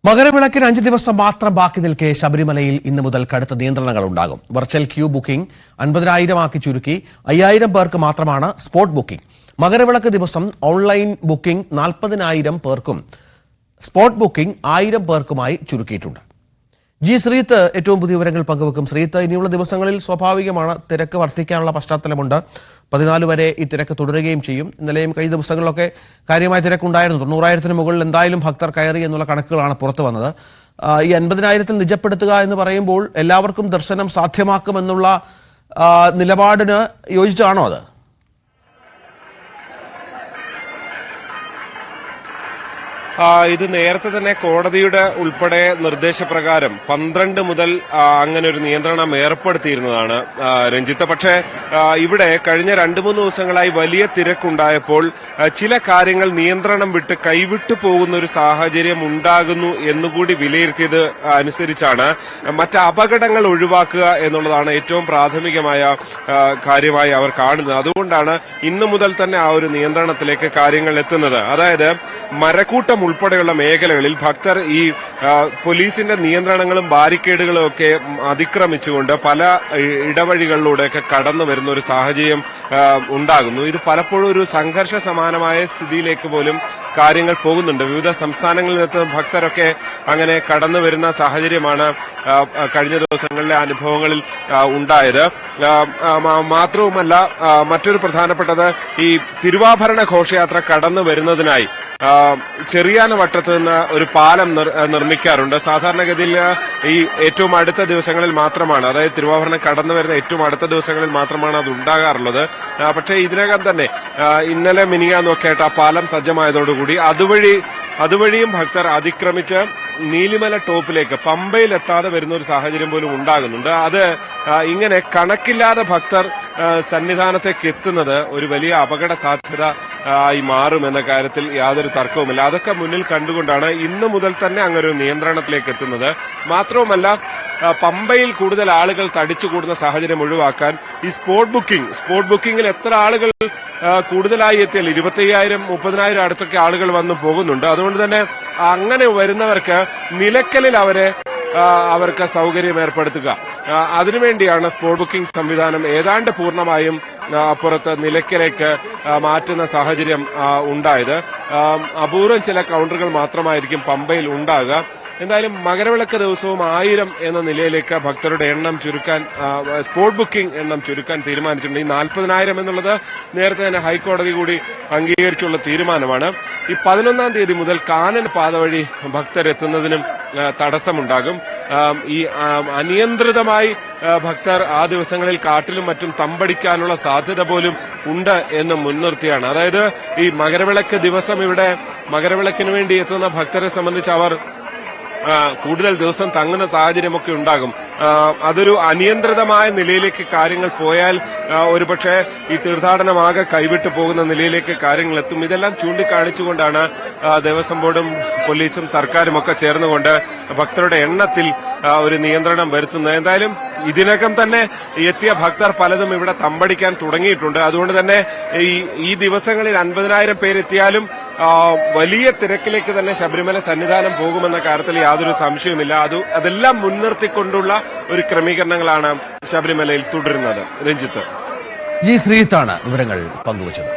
മകരവിളക്കിന് 5 ദിവസം മാത്രം ബാക്കി നിൽക്കെ ശബരിമലയിൽ ഇന്നു മുതൽ കടുത്ത നിയന്ത്രണങ്ങൾ ഉണ്ടാകും. വെർച്വൽ ക്യൂ ബുക്കിംഗ് 50,000 ആക്കി ചുരുക്കി 5,000 പേർക്ക് മാത്രമാണ് സ്പോട്ട് ബുക്കിംഗ്. മകരവിളക്ക് ദിവസം ഓൺലൈൻ ബുക്കിംഗ് 40,000 പേർക്കും സ്പോട്ട് ബുക്കിംഗ് 1000 പേർക്കുമായി ചുരുക്കിയിട്ടുണ്ട്. ജി ശ്രീത്ത് ഏറ്റവും പുതിയ വിവരങ്ങൾ പങ്കുവെക്കും. ശ്രീത്ത്, ഇനിയുള്ള ദിവസങ്ങളിൽ സ്വാഭാവികമാണ് തിരക്ക് വർദ്ധിക്കാനുള്ള പശ്ചാത്തലമുണ്ട്. 14 വരെ ഈ തിരക്ക് തുടരുകയും ചെയ്യും. ഇന്നലെയും കഴിഞ്ഞ ദിവസങ്ങളിലൊക്കെ കാര്യമായ തിരക്കുണ്ടായിരുന്നു. 90,000-ന് മുകളിൽ എന്തായാലും ഭക്തർ കയറി എന്നുള്ള കണക്കുകളാണ് പുറത്തു വന്നത്. ഈ 50,000-ൽ നിജപ്പെടുത്തുക എന്ന് പറയുമ്പോൾ എല്ലാവർക്കും ദർശനം സാധ്യമാക്കുമെന്നുള്ള നിലപാടിന് യോജിച്ചാണോ അത്? ഇത് നേരത്തെ തന്നെ കോടതിയുടെ ഉൾപ്പെടെ നിർദ്ദേശപ്രകാരം 12 മുതൽ അങ്ങനെ ഒരു നിയന്ത്രണം ഏർപ്പെടുത്തിയിരുന്നതാണ് രഞ്ജിത്ത്. പക്ഷേ ഇവിടെ കഴിഞ്ഞ 2-3 ദിവസങ്ങളായി വലിയ തിരക്കുണ്ടായപ്പോൾ ചില കാര്യങ്ങൾ നിയന്ത്രണം വിട്ട് കൈവിട്ടു പോകുന്ന ഒരു സാഹചര്യം ഉണ്ടാകുന്നു എന്നുകൂടി വിലയിരുത്തിയത് അനുസരിച്ചാണ് മറ്റ് അപകടങ്ങൾ ഒഴിവാക്കുക എന്നുള്ളതാണ് ഏറ്റവും പ്രാഥമികമായ കാര്യമായി അവർ കാണുന്നത്. അതുകൊണ്ടാണ് ഇന്നു മുതൽ തന്നെ ആ ഒരു നിയന്ത്രണത്തിലേക്ക് കാര്യങ്ങൾ എത്തുന്നത്. അതായത് മരക്കൂട്ടം ഉൾപ്പെടെയുള്ള മേഖലകളിൽ ഭക്തർ ഈ പോലീസിന്റെ നിയന്ത്രണങ്ങളും ബാരിക്കേഡുകളും ഒക്കെ അതിക്രമിച്ചുകൊണ്ട് പല ഇടവഴികളിലൂടെയൊക്കെ കടന്നു വരുന്ന ഒരു സാഹചര്യം ഉണ്ടാകുന്നു. ഇത് പലപ്പോഴും ഒരു സംഘർഷ സമാനമായ സ്ഥിതിയിലേക്ക് പോലും കാര്യങ്ങൾ പോകുന്നുണ്ട്. വിവിധ സംസ്ഥാനങ്ങളിൽ നിന്ന് ഭക്തരൊക്കെ അങ്ങനെ കടന്നു വരുന്ന സാഹചര്യമാണ് കഴിഞ്ഞ ദിവസങ്ങളിലെ അനുഭവങ്ങളിൽ ഉണ്ടായത്. മാത്രവുമല്ല, മറ്റൊരു പ്രധാനപ്പെട്ടത് ഈ തിരുവാഭരണ ഘോഷയാത്ര കടന്നു വരുന്നതിനായി ചെറിയാന വട്ടത്ത് നിന്ന് ഒരു പാലം നിർമ്മിക്കാറുണ്ട്. സാധാരണഗതിയിൽ ഈ ഏറ്റവും അടുത്ത ദിവസങ്ങളിൽ മാത്രമാണ്, അതായത് തിരുവാഭരണം കടന്നു വരുന്ന ഏറ്റവും അടുത്ത ദിവസങ്ങളിൽ മാത്രമാണ് അത് ഉണ്ടാകാറുള്ളത്. പക്ഷേ ഇതിനകം തന്നെ ഇന്നലെ മിനിയാന്നൊക്കെ ആയിട്ട് ആ പാലം സജ്ജമായതോടുകൂടി അതുവഴിയും ഭക്തർ അതിക്രമിച്ച് നീലിമല ടോപ്പിലേക്ക് പമ്പയിൽ എത്താതെ വരുന്ന ഒരു സാഹചര്യം പോലും ഉണ്ടാകുന്നുണ്ട്. അത് ഇങ്ങനെ കണക്കില്ലാതെ ഭക്തർ സന്നിധാനത്തേക്ക് എത്തുന്നത് ഒരു വലിയ അപകട സാധ്യത ആയി മാറുമെന്ന കാര്യത്തിൽ യാതൊരു തർക്കവുമില്ല. അതൊക്കെ മുന്നിൽ കണ്ടുകൊണ്ടാണ് ഇന്നു മുതൽ തന്നെ അങ്ങനൊരു നിയന്ത്രണത്തിലേക്ക് എത്തുന്നത്. മാത്രവുമല്ല, പമ്പയിൽ കൂടുതൽ ആളുകൾ തടിച്ചുകൂടുന്ന സാഹചര്യം ഒഴിവാക്കാൻ ഈ സ്പോട്ട് ബുക്കിംഗിൽ എത്ര ആളുകൾ കൂടുതലായി എത്തിയാൽ 25,000, 30,000 അടുത്തൊക്കെ ആളുകൾ വന്നു പോകുന്നുണ്ട്. അതുകൊണ്ട് തന്നെ അങ്ങനെ വരുന്നവർക്ക് നിലയ്ക്കലിൽ അവർക്ക് സൗകര്യം ഏർപ്പെടുത്തുക. അതിനുവേണ്ടിയാണ് സ്പോട്ട് ബുക്കിംഗ് സംവിധാനം ഏതാണ്ട് പൂർണ്ണമായും അപ്പുറത്ത് നിലയ്ക്കലേക്ക് മാറ്റുന്ന സാഹചര്യം ഉണ്ടായത്. അപൂർവം ചില കൗണ്ടറുകൾ മാത്രമായിരിക്കും പമ്പയിൽ ഉണ്ടാകുക. എന്തായാലും മകരവിളക്ക് ദിവസവും 1000 എന്ന നിലയിലേക്ക് ഭക്തരുടെ എണ്ണം ചുരുക്കാൻ, സ്പോട്ട് ബുക്കിംഗ് എണ്ണം ചുരുക്കാൻ തീരുമാനിച്ചിട്ടുണ്ട്. ഈ 40,000 എന്നുള്ളത് നേരത്തെ തന്നെ ഹൈക്കോടതി കൂടി അംഗീകരിച്ചുള്ള തീരുമാനമാണ്. ഈ 11-ാം തീയതി മുതൽ കാനന പാത വഴി ഭക്തരെത്തുന്നതിനും തടസ്സമുണ്ടാകും. ഈ അനിയന്ത്രിതമായി ഭക്തർ ആ ദിവസങ്ങളിൽ കാട്ടിലും മറ്റും തമ്പടിക്കാനുള്ള സാധ്യത പോലും ഉണ്ട് എന്ന് മുൻനിർത്തിയാണ്. അതായത് ഈ മകരവിളക്ക് ദിവസം ഇവിടെ മകരവിളക്കിന് വേണ്ടി എത്തുന്ന ഭക്തരെ സംബന്ധിച്ച് അവർ കൂടുതൽ ദിവസം തങ്ങുന്ന സാഹചര്യമൊക്കെ ഉണ്ടാകും. അതൊരു അനിയന്ത്രിതമായ നിലയിലേക്ക് കാര്യങ്ങൾ പോയാൽ ഒരുപക്ഷെ ഈ തീർത്ഥാടനമാകെ കൈവിട്ടു പോകുന്ന നിലയിലേക്ക് കാര്യങ്ങൾ എത്തും. ഇതെല്ലാം ചൂണ്ടിക്കാണിച്ചുകൊണ്ടാണ് ദേവസ്വം ബോർഡും പോലീസും സർക്കാരും ഒക്കെ ചേർന്നുകൊണ്ട് ഭക്തരുടെ എണ്ണത്തിൽ ഒരു നിയന്ത്രണം വരുത്തുന്നത്. എന്തായാലും ഇതിനകം തന്നെ എത്തിയ ഭക്തർ പലതും ഇവിടെ തമ്പടിക്കാൻ തുടങ്ങിയിട്ടുണ്ട്. അതുകൊണ്ട് തന്നെ ഈ ദിവസങ്ങളിൽ 50,000 പേരെത്തിയാലും വലിയ തിരക്കിലേക്ക് തന്നെ ശബരിമല സന്നിധാനം പോകുമെന്ന കാര്യത്തിൽ യാതൊരു സംശയവുമില്ല. അതെല്ലാം മുൻനിർത്തിക്കൊണ്ടുള്ള ഒരു ക്രമീകരണങ്ങളാണ് ശബരിമലയിൽ തുടരുന്നത്. രഞ്ജിത്ത്, ജി ശ്രീത്താണ് വിവരങ്ങൾ പങ്കുവച്ചത്.